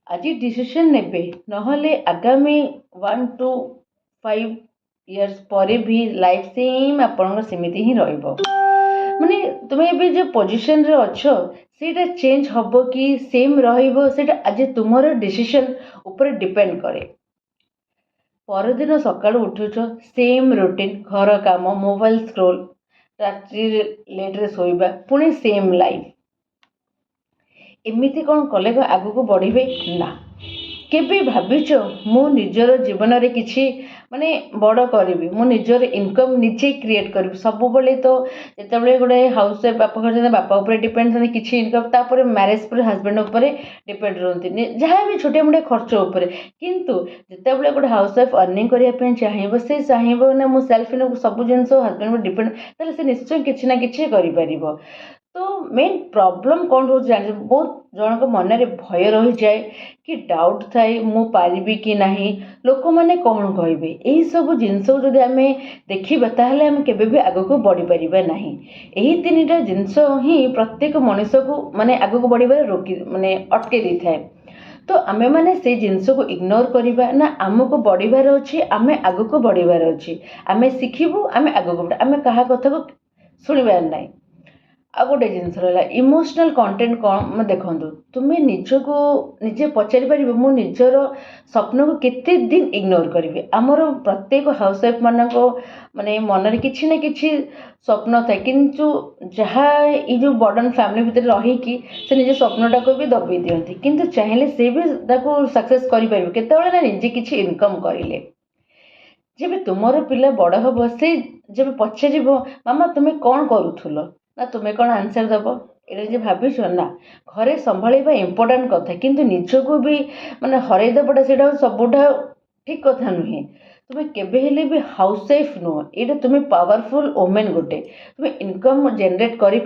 आज डिसीजन नेबे नहले आगामी 1 to 5 years पर भी लाइफ सेम आपण सेमती ही रहिबो। माने तुम ए जो पोजिशन रे अच्छो सेटा चेंज हबो कि सेम रहिबो सेटा आज तुमर डिसीजन ऊपर डिपेंड करे। परदिन सकाळु उठुछ सेम रूटीन घर काम मोबाइल स्क्रोल रात्रि लेट रे सोइबा पुणी सेम लाइफ एमिति कौन कले आगु बढ़े ना केबे भाविच मु निजर जीवन रे किछि माने बड़ करी मु निजर इनकम निजे क्रिएट करी सब बेले तो जिते गोटे हाउस वाइफ बापा घर बापा उपर डिपेंड थे किसी इनकम तापर मैरेज पर हस्बैंड उपर डिपेंड रहती जहाँ भी छोटे मोटे खर्च उपर किंतु जिते गोटे हाउस वाइफ अर्निंग करने चाहिए से चाहिए ना मु सेल्फ सब जिन हस्बैंड पर डिपेंड ताले से निश्चय किसी ना कि कर। तो मेन प्रॉब्लम कौन रोज जान बहुत जन मन में भय रही जाए कि डाउट थाए मु पारिबी कि नहीं लोक मैंने कौन कहे यही सब जिनस जदि आम देखा ताहले आम केबे भी आग को बढ़ी पारिबा नहीं। यही तीनटा जिनस ही प्रत्येक मनुष्य को माने आग को बढ़िबार रोकी माने अटके दी थाए। तो आमे माने से जिनस को इग्नोर करिबा ना आमको बढ़िबार अच्छी आम आग को बढ़िबार अच्छी आम शिखिबू आम आग को आम क्या कथा को शुणवार ना। आ गोटे जिनस रहा इमोशनल कंटेंट कौन देखो तुम्हें निजको निजे पचारि पार मु निजर स्वप्न को केते दिन इग्नोर करी आमर प्रत्येक हाउस वाइफ मान माने मन में किसी ना कि स्वप्न था किंतु जहाँ ये जो बर्डन फैमिली भितर रहीकि से निज स्वप्नटा को भी दबी दिखती किंतु चाहिए से भी सक्सेस करें केतबेले ना निजे किसी इनकम करें जब तुमर पिला बड़ हम से जब पचार मामा तुम्हें कौन करूल ना तुम्हें कौन आंसर दब ये भाविश ना घरे संभाड़ा इम्पोर्टाट कथा किंतु निजको भी माने हरईदेवटा से सबुठा ठीक कथा नुहे। तुम्हें केबे हेले भी हाउस वाइफ नुह ये तुम्हें पावरफुल वोमेन गोटे तुम्हें इनकम जनरेट कर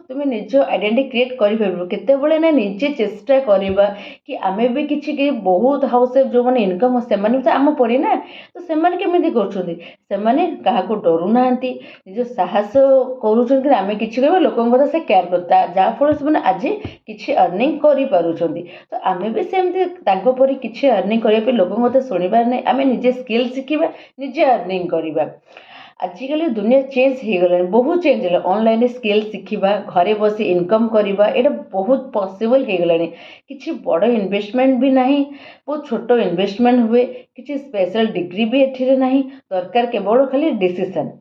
तुम्हें निज आइडेंटिटी क्रिएट कर ना निजे चेष्टा करवा कि आम भी किसी बहुत हाउस वाइफ जो मैंने इनकम से तो आम पड़ी ना तो सेमाने केमिति करुछंती सेमाने काहाको डरू नाहंती निज साहस करूछंती आम किछि कहबा लोकन कथा से केयर करता जा फल से आज किछि अर्निंग करि पारुछंती तो आम भी सेमती तांको परि किछि अर्निंग करिया पे लोकन कथा सुनिबार नै आम निजे स्किल शिखिबा निजे अर्निंग करिबा। आजिकल दुनिया चेंज हो गला बहुत चेंज है ऑनलाइन स्किल शिखा घरे बस इनकम करवा ये बहुत पॉसिबल हो गला किसी बड़ इन्वेस्टमेंट भी नहीं बहुत छोट इन्वेस्टमेंट हुए किसी स्पेशल डिग्री भी एठी नहीं दरकार केवल खाली डिसीजन।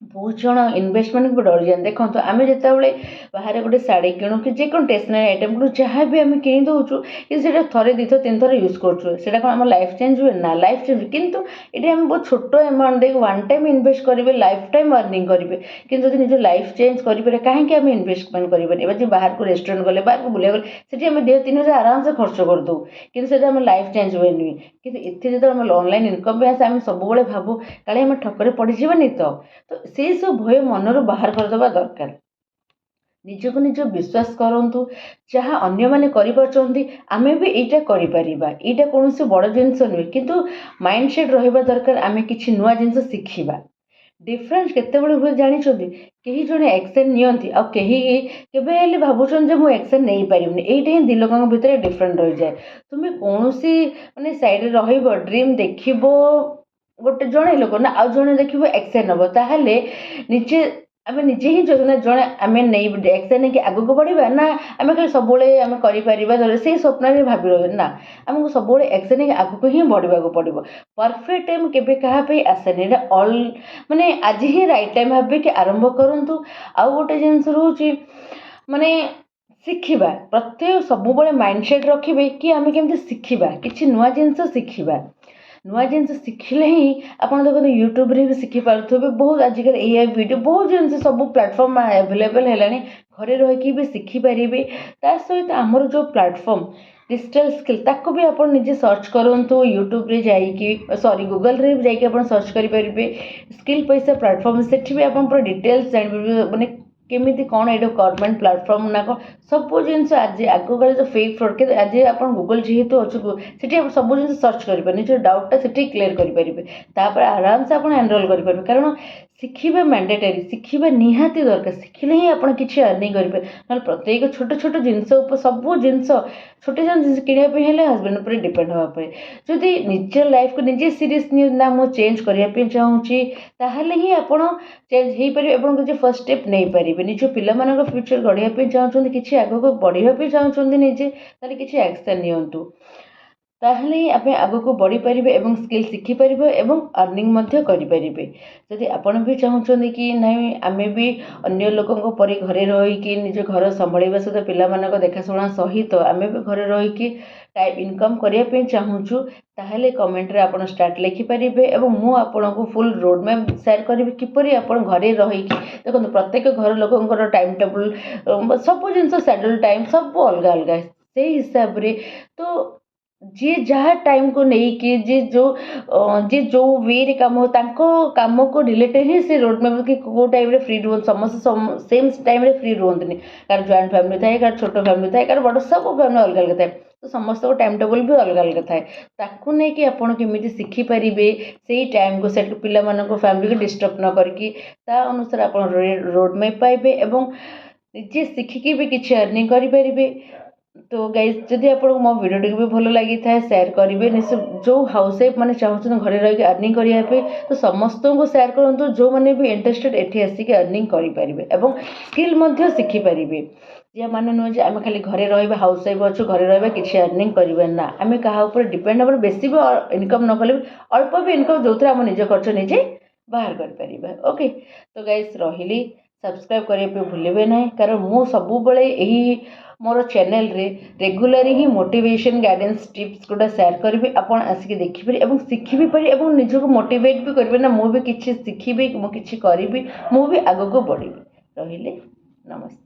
बहुत जन इन्वेस्टमेंट को डर जाए देखो तो आम जिते बाहर गोटे शाढ़ी किणु कि जेको स्टेसनारी आइटम को जहाँ भी आम कि दौचु कि थे दी थर तीन थर यूज करें कौन आम लाइफ चेंज हुए ना लाइफ चेंज किंतु ये आम बहुत छोट अमाउंट दे वन टाइम इन्वेस्ट करेंगे लाइफ टाइम अर्निंग करेंगे किंतु निज लाइफ चेंज करेंगे कहीं आम इन्वेस्टमेंट करें बाहर को रेस्टोरेंट गले बाहर को बुला गले से आम 2-3 हज़ार आराम से खर्च करदे कि आम लाइफ चेंज हुए नुहे कि जो ऑनलाइन इनकम भी आसे आम सब भावु काले आम ठकरे पड़ीजी तो से सब भय मनर बाहर करदे दरकार। निजको निज विश्वास करूँ जहाँ अन्य मैंने आम भी यहाँ कर यहाँ कौन बड़ जिनस नुहे किंतु माइंडसेट रहा दरकार आम कि नुआ जिनस शिखा डिफरेन्स केतबेले हुए जानी कहीं जड़े एक्शन नियंती आ कहीं केबे भावुन जे मुझे एक्शन नहीं पारिनी यहीटा ही दी लोक भितर डिफरेन्ट रही जाए तुम्हें कौन माने साइड ड्रीम देख गोटे जड़े लोक ना आउ जड़े देख एक्शन नब ताहले निजे आम निजे ही जने आम नहीं एक्शन नहीं आगू बढ़ा ना आम खाली सब आम कर से स्वप्न भावी रही ना आमको सब एक्शन नहीं आगू ही बढ़ा पड़ो परफेक्ट टाइम केबे कहीं आसेनी ऑल माने आज ही राइट टाइम भावे कि आरंभ करूँ। आउ गोटे जिनस रोचे माने शिखा प्रत्येक सब माइंडसेट रखिए कि आम केमती शिखा कि नुआ जिनस शिखा नुआ जिनस शिखिले ही आप देखते यूट्यूब रे भी शिखिपारे बहुत आजिकल ए वीडियो बहुत जिन सब प्लेटफॉर्म अवेलेबल है घरे रही भी शिखिपारे ता सहित आमर जो प्लेटफॉर्म डिजिटल स्किल ताको भी आप निजे सर्च करूँ यूट्यूब रे जाइए सॉरी गूगल रे जाइए सर्च करेंगे स्किल पैसा प्लेटफॉर्म से भी आप डिटेल्स जान माने केमिति कौन ये गवर्नमेंट प्लेटफॉर्म ना कौन सब जिन आज आग काल जो फेक फ्रॉड के आज आप गूगल जेहेतु अच्छे से सब जिन सर्च करेंगे निज डाउटा से क्लीयर करेंगे आराम से आप एनरोल करेंगे कारण शिखा मैंडेटरी शिखा निहाती दरकार शिखिले ही आप किसी अर्निंग करेंगे ना प्रत्येक छोट छोट जिनस सब जिनस छोटे जिन किनापी हजबैंड पर डिपेंड हाँपे जदि निज लाइफ को निजे सीरीयस ना मुझे चेंज करने चाहूँगी ताहले ही आप चेंज हो पारे आप किसी फर्स्ट स्टेप नहीं पारे निज पिला फ्यूचर गढ़ाई चाहते किसी आगक बढ़ाई चाहते निजे ताले किसी एक्शन नियंतु ताहले ही आप आग को बढ़ी पारे और स्किल शिखिपारे और अर्निंग करें जदि आपण भी चाहते कि नहीं आम भी अन्य लोकों पर घरे रहीकि निज घर संभाड़ा सहित पिला देखाशुणा सहित आम भी घरे रहीकि टाइम इनकम करने चाहूँ ताहले कमेंट रे आपण स्टार्ट लिखिपारे और मुझे आपन को फुल रोड मैप शेयर करी किपरि आपण घरे रहीकि देखो प्रत्येक घर लोकंर टाइम टेबल सब जिन शेड्यूल टाइम सब अलग अलग से हिसाब रे तो जी जहाँ टाइम को लेकिन जी जो वे काम हो काम को रिलेटेड ही से रोड मैप कि कौ टाइम रे फ्री रुहत समस्त सेम टाइम रे फ्री रुहतनी कार जॉइंट फैमिली थाए कार छोट फैमिली थाए कार बड़ सब फैमिली अलग अलग थाए तो समस्त टाइम टेबल भी अलग अलग थाए ताकू नहीं कि आपड़ केमी शिखिपारे से टाइम को सेट पिला फैमिली को डिस्टर्ब न करके अनुसार आप रोड मैप पाइबे और निजे शिखिकी भी किसी अर्निंग करें तो गाइज जदि आप मो भिडियोटी भी भल लगी था शेयर करेंगे निश्चय जो हाउस वाइफ मैंने चाहते घरे रही अर्निंग करने तो समस्त को शेयर करूँ जो मैंने भी इंटरेस्टेड एठी आसिक अर्निंग करेंगे और स्किल शिखिपारे जे मैंने नुहे आम खाली घरे रहा हाउस वाइफ अच्छु घरे रहा किसी अर्निंग करें ना आम क्या डिपेंड हम बेसी भी इनकम न कले अल्प भी इनकम जो थे आम निज खर्च निजे बाहर कर ओके तो गाइज रही सब्सक्राइब करने भूलें ना कारण मु सब यही मोर चैनल रे रेगुलर ही मोटिवेशन गाइडेंस टिप्स गुड़ा शेयर करी आपड़ आसिक देखिपारे और शिखि भी पारे और निजक मोटिवेट भी करेंगे ना मुझे किसी शिखी मुझे करी मुझे आग को बढ़ी रही नमस्ते।